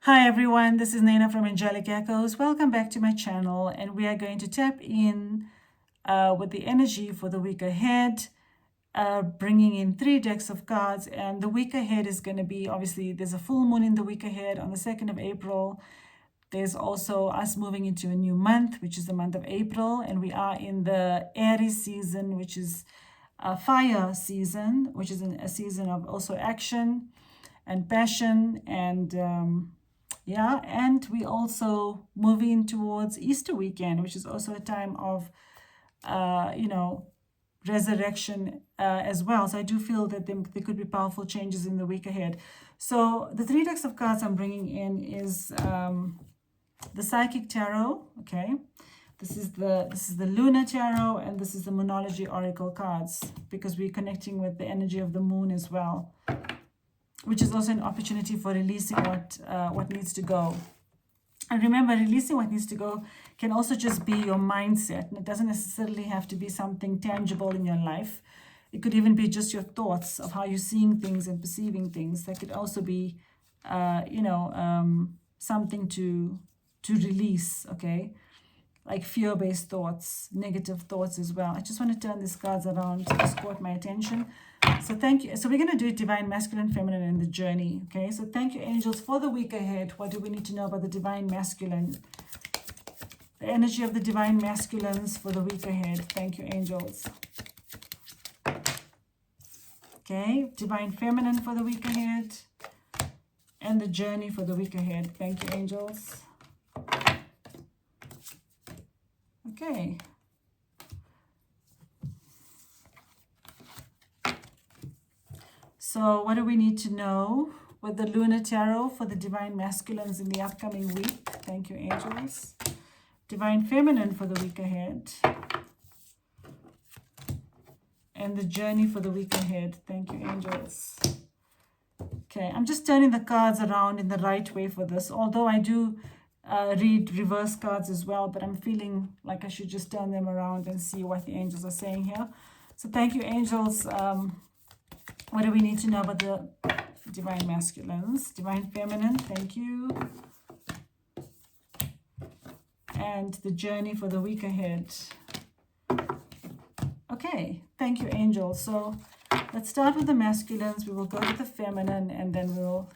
Hi everyone, this is Naina from Angelic Echoes. Welcome back to my channel, and we are going to tap in with the energy for the week ahead, bringing in 3 decks of cards. And the week ahead is going to be, obviously, there's a full moon in the week ahead on the 2nd of April. There's also us moving into a new month, which is the month of April, and we are in the Aries season, which is a fire season, which is a season of also action and passion and we also moving towards Easter weekend, which is also a time of, resurrection as well. So I do feel that there could be powerful changes in the week ahead. So the 3 decks of cards I'm bringing in is the Psychic Tarot. Okay, this is the Lunar Tarot, and this is the Moonology Oracle cards, because we're connecting with the energy of the moon as well, which is also an opportunity for releasing what needs to go. And remember, releasing what needs to go can also just be your mindset. And it doesn't necessarily have to be something tangible in your life. It could even be just your thoughts of how you're seeing things and perceiving things. That could also be, something to release, okay? Like fear-based thoughts, negative thoughts as well. I just want to turn these cards around. Just caught my attention. So thank you. So we're going to do divine masculine, feminine, and the journey. Okay. So thank you, angels, for the week ahead. What do we need to know about the divine masculine? The energy of the divine masculines for the week ahead. Thank you, angels. Okay. Divine feminine for the week ahead. And the journey for the week ahead. Thank you, angels. Okay. So what do we need to know with the Lunar Tarot for the Divine Masculines in the upcoming week? Thank you, angels. Divine Feminine for the week ahead. And the journey for the week ahead. Thank you, angels. Okay, I'm just turning the cards around in the right way for this, although I do read reverse cards as well, but I'm feeling like I should just turn them around and see what the angels are saying here. So thank you, angels. What do we need to know about the divine masculines? Divine feminine, thank you. And the journey for the week ahead. Okay, thank you, angels. So let's start with the masculines. We will go to the feminine, and then we'll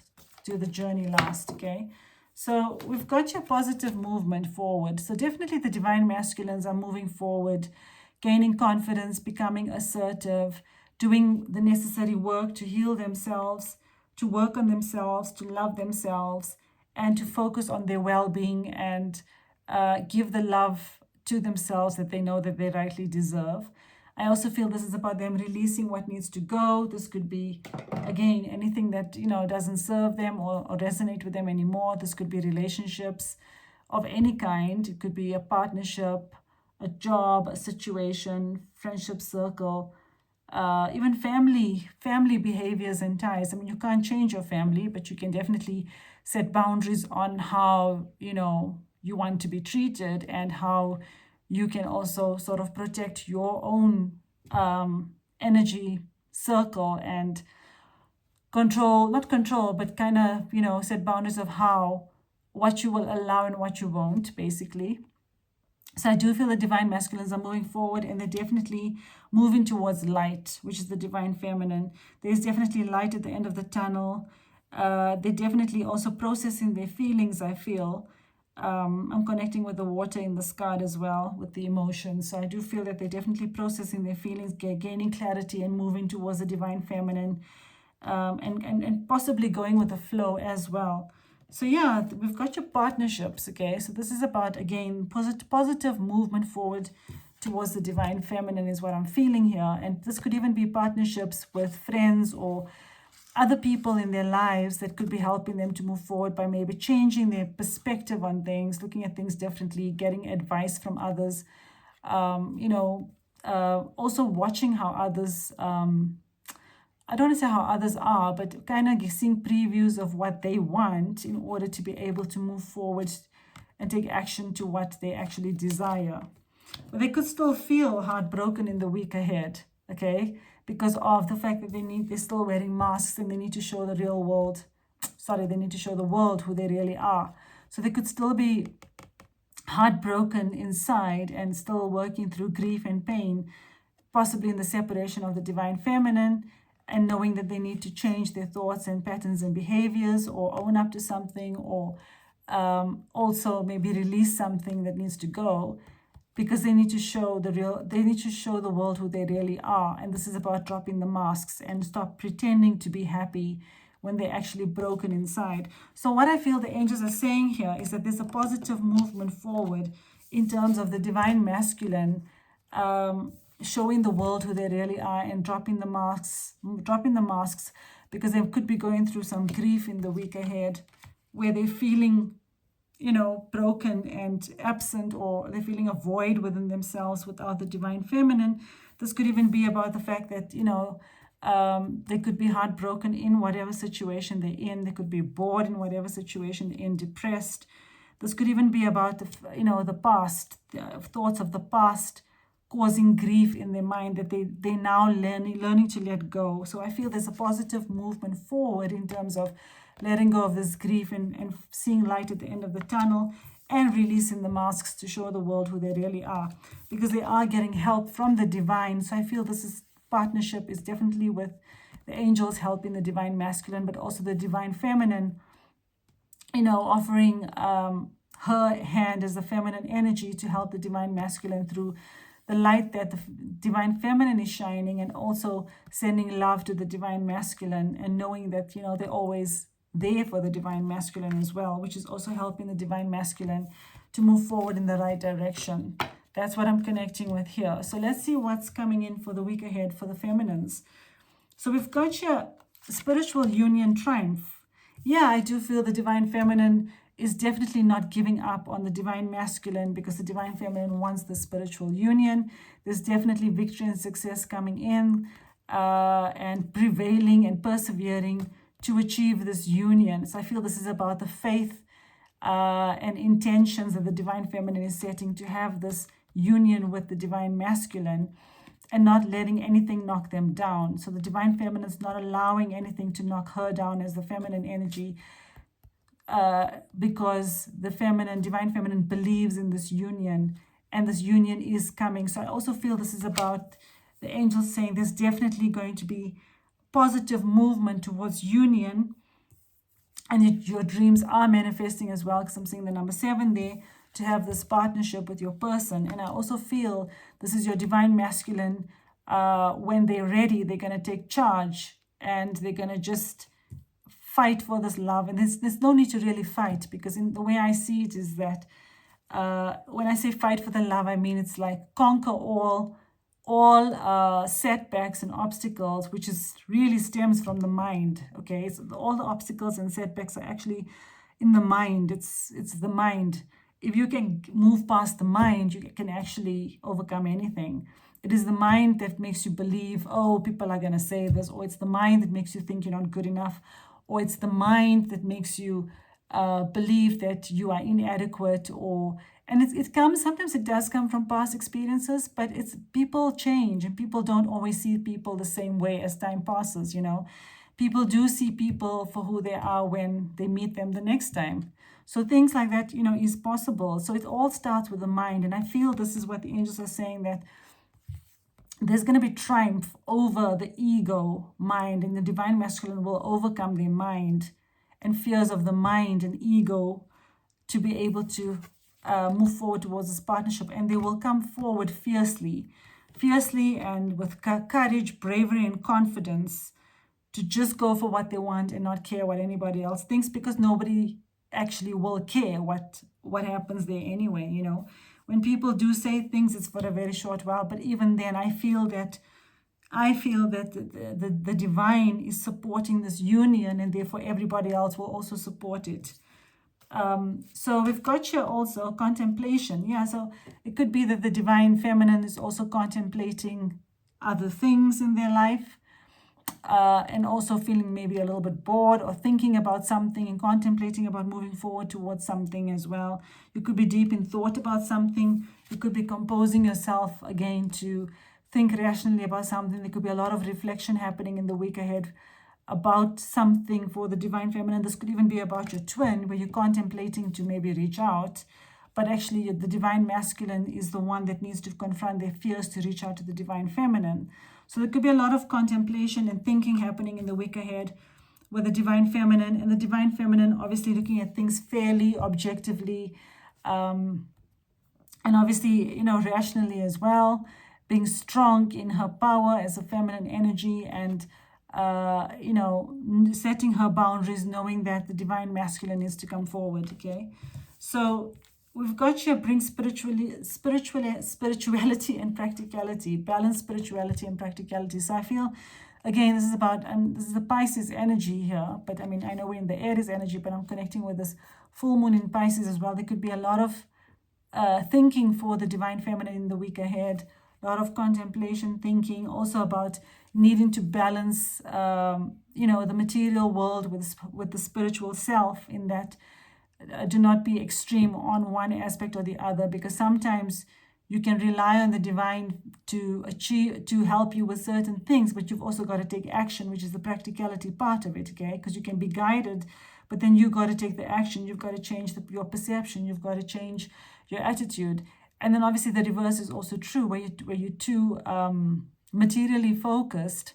do the journey last, okay? So we've got your positive movement forward. So definitely the divine masculines are moving forward, gaining confidence, becoming assertive, doing the necessary work to heal themselves, to work on themselves, to love themselves, and to focus on their well-being and give the love to themselves that they know that they rightly deserve. I also feel this is about them releasing what needs to go. This could be, again, anything that, doesn't serve them or resonate with them anymore. This could be relationships of any kind. It could be a partnership, a job, a situation, friendship circle, even family behaviors and ties. I mean, you can't change your family, but you can definitely set boundaries on how, you want to be treated, and how you can also sort of protect your own energy circle and not control, but kind of, set boundaries of what you will allow and what you won't, basically. So I do feel the divine masculines are moving forward, and they're definitely moving towards light, which is the divine feminine. There's definitely light at the end of the tunnel. They're definitely also processing their feelings, I feel. I'm connecting with the water in this card as well, with the emotions. So I do feel that they're definitely processing their feelings, gaining clarity, and moving towards the divine feminine, and possibly going with the flow as well. So yeah, we've got your partnerships, okay? So this is about, again, positive movement forward towards the divine feminine is what I'm feeling here. And this could even be partnerships with friends or other people in their lives that could be helping them to move forward by maybe changing their perspective on things, looking at things differently, getting advice from others, also watching how others, I don't want to say how others are, but kind of seeing previews of what they want in order to be able to move forward and take action to what they actually desire. But they could still feel heartbroken in the week ahead, okay? Because of the fact that they're still wearing masks, and they need to show the real world they need to show the world who they really are. So they could still be heartbroken inside and still working through grief and pain, possibly in the separation of the divine feminine, and knowing that they need to change their thoughts and patterns and behaviors, or own up to something, or also maybe release something that needs to go, because they need to show the world who they really are. And this is about dropping the masks and stop pretending to be happy when they're actually broken inside. So what I feel the angels are saying here is that there's a positive movement forward in terms of the divine masculine, showing the world who they really are and dropping the masks, because they could be going through some grief in the week ahead, where they're feeling, broken and absent, or they're feeling a void within themselves without the divine feminine. This could even be about the fact that, they could be heartbroken in whatever situation they're in. They could be bored in whatever situation they're in, depressed. This could even be about the past, the thoughts of the past causing grief in their mind that they now learning to let go. So I feel there's a positive movement forward in terms of letting go of this grief and seeing light at the end of the tunnel, and releasing the masks to show the world who they really are, because they are getting help from the divine. So I feel partnership is definitely with the angels helping the divine masculine, but also the divine feminine, offering her hand as the feminine energy to help the divine masculine through the light that the divine feminine is shining, and also sending love to the divine masculine, and knowing that, they're always there for the divine masculine as well, which is also helping the divine masculine to move forward in the right direction. That's what I'm connecting with here. So let's see what's coming in for the week ahead for the feminines. So we've got your spiritual union triumph. Yeah, I do feel the divine feminine is definitely not giving up on the divine masculine, because the divine feminine wants the spiritual union. There's definitely victory and success coming in, and prevailing and persevering to achieve this union. So I feel this is about the faith and intentions that the divine feminine is setting to have this union with the divine masculine, and not letting anything knock them down. So the divine feminine is not allowing anything to knock her down as the feminine energy, because the divine feminine believes in this union, and this union is coming. So I also feel this is about the angels saying there's definitely going to be positive movement towards union, and your dreams are manifesting as well, because I'm seeing the number 7 there, to have this partnership with your person. And I also feel this is your divine masculine. When they're ready, they're going to take charge, and they're going to just fight for this love. And there's no need to really fight, because in the way I see it is that when I say fight for the love, I mean it's like conquer all setbacks and obstacles, which is really stems from the mind. Okay, so all the obstacles and setbacks are actually in the mind. It's the mind. If you can move past the mind, you can actually overcome anything. It is the mind that makes you believe, oh, people are going to say this, or it's the mind that makes you think you're not good enough, or it's the mind that makes you believe that you are inadequate, and it comes, sometimes it does come from past experiences, but it's people change, and people don't always see people the same way as time passes. People do see people for who they are when they meet them the next time. So things like that, is possible. So it all starts with the mind. And I feel this is what the angels are saying, that there's going to be triumph over the ego mind, and the divine masculine will overcome their mind and fears of the mind and ego to be able to move forward towards this partnership. And they will come forward fiercely and with courage, bravery, and confidence, to just go for what they want and not care what anybody else thinks, because nobody actually will care what happens there anyway. When people do say things, it's for a very short while, but even then I feel that the divine is supporting this union, and therefore everybody else will also support it. So we've got here also contemplation. Yeah, so it could be that the divine feminine is also contemplating other things in their life, and also feeling maybe a little bit bored, or thinking about something and contemplating about moving forward towards something as well. You could be deep in thought about something. You could be composing yourself again to think rationally about something. There could be a lot of reflection happening in the week ahead about something for the divine feminine. This could even be about your twin, where you're contemplating to maybe reach out, but actually the divine masculine is the one that needs to confront their fears to reach out to the divine feminine. So there could be a lot of contemplation and thinking happening in the week ahead with the divine feminine, and the divine feminine obviously looking at things fairly, objectively, and obviously, rationally as well, being strong in her power as a feminine energy, and setting her boundaries, knowing that the divine masculine is to come forward. Okay, so we've got here, bring spirituality and practicality, balance spirituality and practicality. So I feel, again, this is about, this is the Pisces energy here, but I mean, I know we're in the Aries energy, but I'm connecting with this full moon in Pisces as well. There could be a lot of thinking for the divine feminine in the week ahead, a lot of contemplation, thinking, also about needing to balance, the material world with the spiritual self, in that do not be extreme on one aspect or the other, because sometimes you can rely on the divine to help you with certain things, but you've also got to take action, which is the practicality part of it, okay? Because you can be guided, but then you got to take the action. You've got to change your perception. You've got to change your attitude. And then obviously the reverse is also true, where you're too materially focused,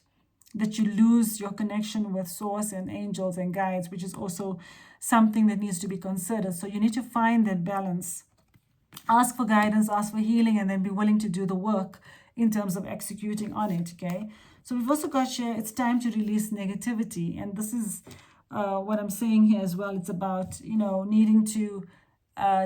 that you lose your connection with source and angels and guides, which is also something that needs to be considered. So you need to find that balance. Ask for guidance, ask for healing, and then be willing to do the work in terms of executing on it, okay? So we've also got here, it's time to release negativity. And this is what I'm saying here as well. It's about, needing to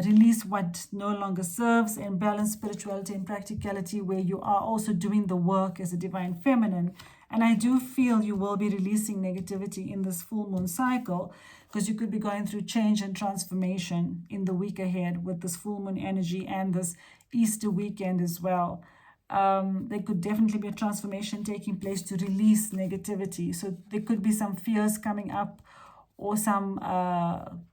release what no longer serves, and balance spirituality and practicality, where you are also doing the work as a divine feminine. And I do feel you will be releasing negativity in this full moon cycle, because you could be going through change and transformation in the week ahead with this full moon energy and this Easter weekend as well. There could definitely be a transformation taking place to release negativity. So there could be some fears coming up, or some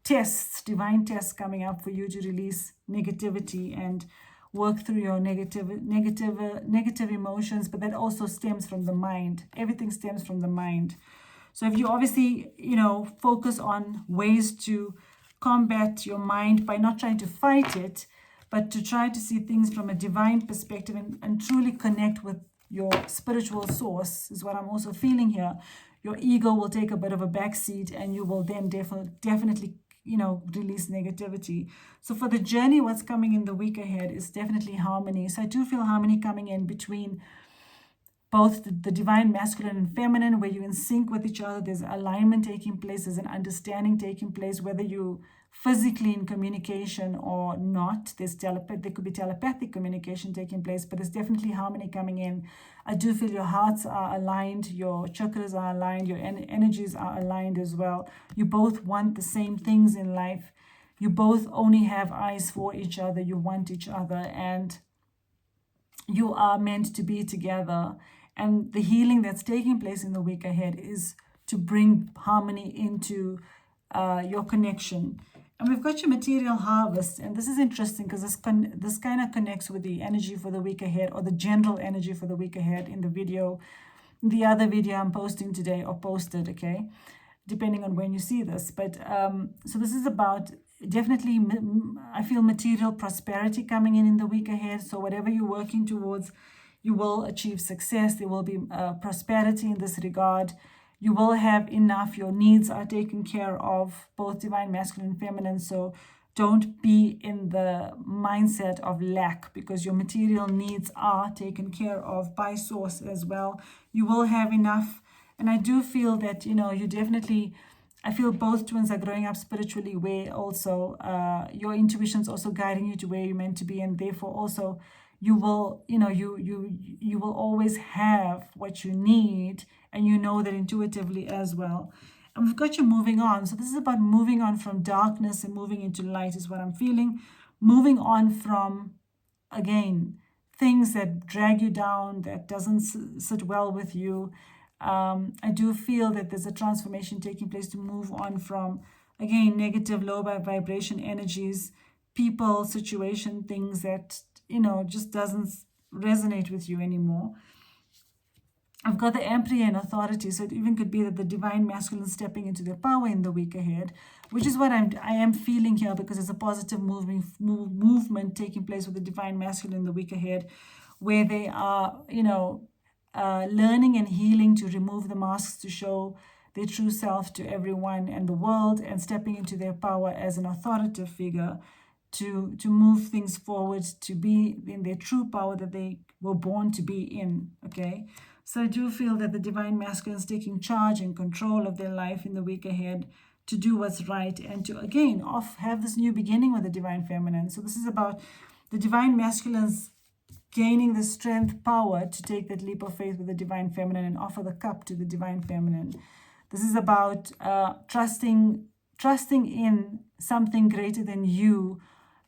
tests, divine tests coming up for you to release negativity and work through your negative emotions. But that also stems from the mind. Everything stems from the mind. So if you obviously, focus on ways to combat your mind by not trying to fight it, but to try to see things from a divine perspective, and truly connect with your spiritual source, is what I'm also feeling here. Your ego will take a bit of a backseat, and you will then definitely, release negativity. So for the journey, what's coming in the week ahead is definitely harmony. So I do feel harmony coming in between both the divine masculine and feminine, where you're in sync with each other. There's alignment taking place, there's an understanding taking place, whether you physically in communication or not. There could be telepathic communication taking place, but there's definitely harmony coming in. I do feel your hearts are aligned, your chakras are aligned, your energies are aligned as well. You both want the same things in life. You both only have eyes for each other. You want each other, and you are meant to be together. And the healing that's taking place in the week ahead is to bring harmony into your connection. And we've got your material harvest. And this is interesting, because this kind of connects with the energy for the week ahead, or the general energy for the week ahead in the other video I'm posting today, or posted, okay? Depending on when you see this. But so this is about definitely, I feel material prosperity coming in the week ahead. So whatever you're working towards, you will achieve success. There will be prosperity in this regard. You will have enough. Your needs are taken care of, both divine masculine and feminine. So don't be in the mindset of lack, because your material needs are taken care of by source as well. You will have enough. And I do feel that, you definitely, I feel both twins are growing up spiritually, where also your intuition's also guiding you to where you're meant to be. And therefore also you will, you will always have what you need, and you know that intuitively as well. And we've got you moving on. So this is about moving on from darkness and moving into light, is what I'm feeling. Moving on from, again, things that drag you down, that doesn't sit well with you. I do feel that there's a transformation taking place to move on from, again, negative, low vibration energies, people, situation, things that, just doesn't resonate with you anymore. I've got the Emperor and authority, so it even could be that the divine masculine stepping into their power in the week ahead, which is what I am feeling here, because there's a positive movement taking place with the divine masculine in the week ahead, where they are, learning and healing to remove the masks to show their true self to everyone and the world, and stepping into their power as an authoritative figure to move things forward, to be in their true power that they were born to be in, okay? So I do feel that the divine masculine is taking charge and control of their life in the week ahead to do what's right, and to, again, have this new beginning with the divine feminine. So this is about the divine masculines gaining the strength, power to take that leap of faith with the divine feminine and offer the cup to the divine feminine. This is about trusting in something greater than you,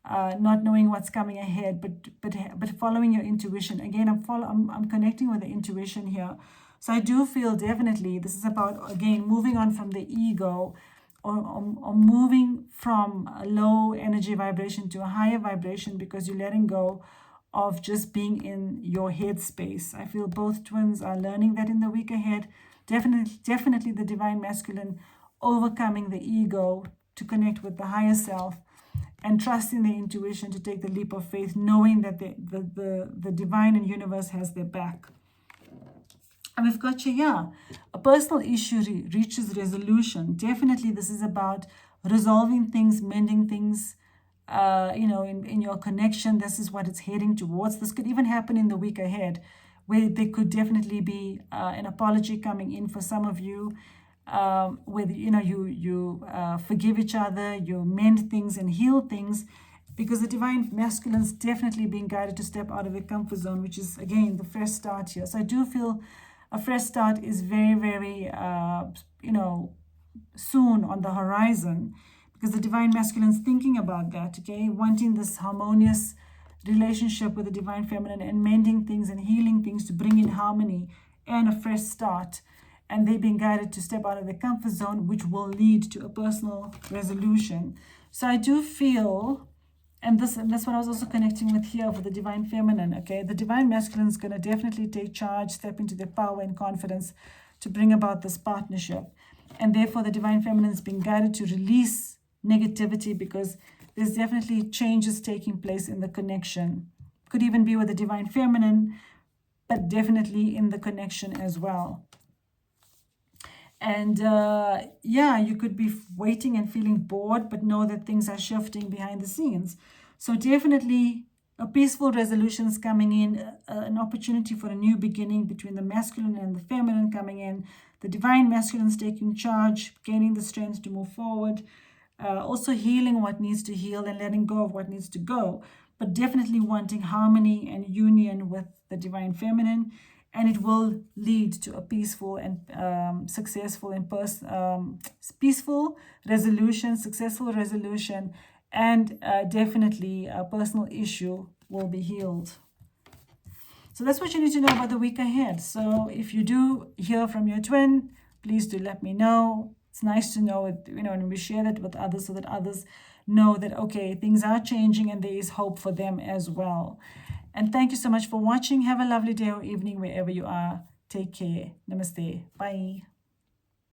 not knowing what's coming ahead, but following your intuition. Again, I'm connecting with the intuition here. So I do feel definitely this is about, again, moving on from the ego, or moving from a low energy vibration to a higher vibration, because you're letting go of just being in your head space. I feel both twins are learning that in the week ahead. Definitely the divine masculine overcoming the ego to connect with the higher self, and trusting the intuition to take the leap of faith, knowing that the divine and universe has their back. And we've got you, yeah, a personal issue reaches resolution. Definitely this is about resolving things, mending things, in your connection. This is what it's heading towards. This could even happen in the week ahead, where there could definitely be an apology coming in for some of you, where you forgive each other, you mend things and heal things, because the divine masculine is definitely being guided to step out of their comfort zone, which is, again, the fresh start here. So I do feel a fresh start is very, very soon on the horizon, because the divine masculine is thinking about that, okay, wanting this harmonious relationship with the divine feminine, and mending things and healing things to bring in harmony and a fresh start. And they're being guided to step out of their comfort zone, which will lead to a personal resolution. So I do feel, and that's what I was also connecting with here for the divine feminine, okay? The divine masculine is going to definitely take charge, step into their power and confidence to bring about this partnership. And therefore, the divine feminine is being guided to release negativity, because there's definitely changes taking place in the connection. Could even be with the divine feminine, but definitely in the connection as well. And you could be waiting and feeling bored, but know that things are shifting behind the scenes. So definitely a peaceful resolution is coming in, an opportunity for a new beginning between the masculine and the feminine coming in. The divine masculine is taking charge, gaining the strength to move forward. Also healing what needs to heal and letting go of what needs to go, but definitely wanting harmony and union with the divine feminine. And it will lead to a peaceful and successful and peaceful resolution, successful resolution, and definitely a personal issue will be healed. So that's what you need to know about the week ahead. So if you do hear from your twin, please do let me know. It's nice to know it, and we share that with others, so that others know that, okay, things are changing and there is hope for them as well. And thank you so much for watching. Have a lovely day or evening wherever you are. Take care. Namaste. Bye.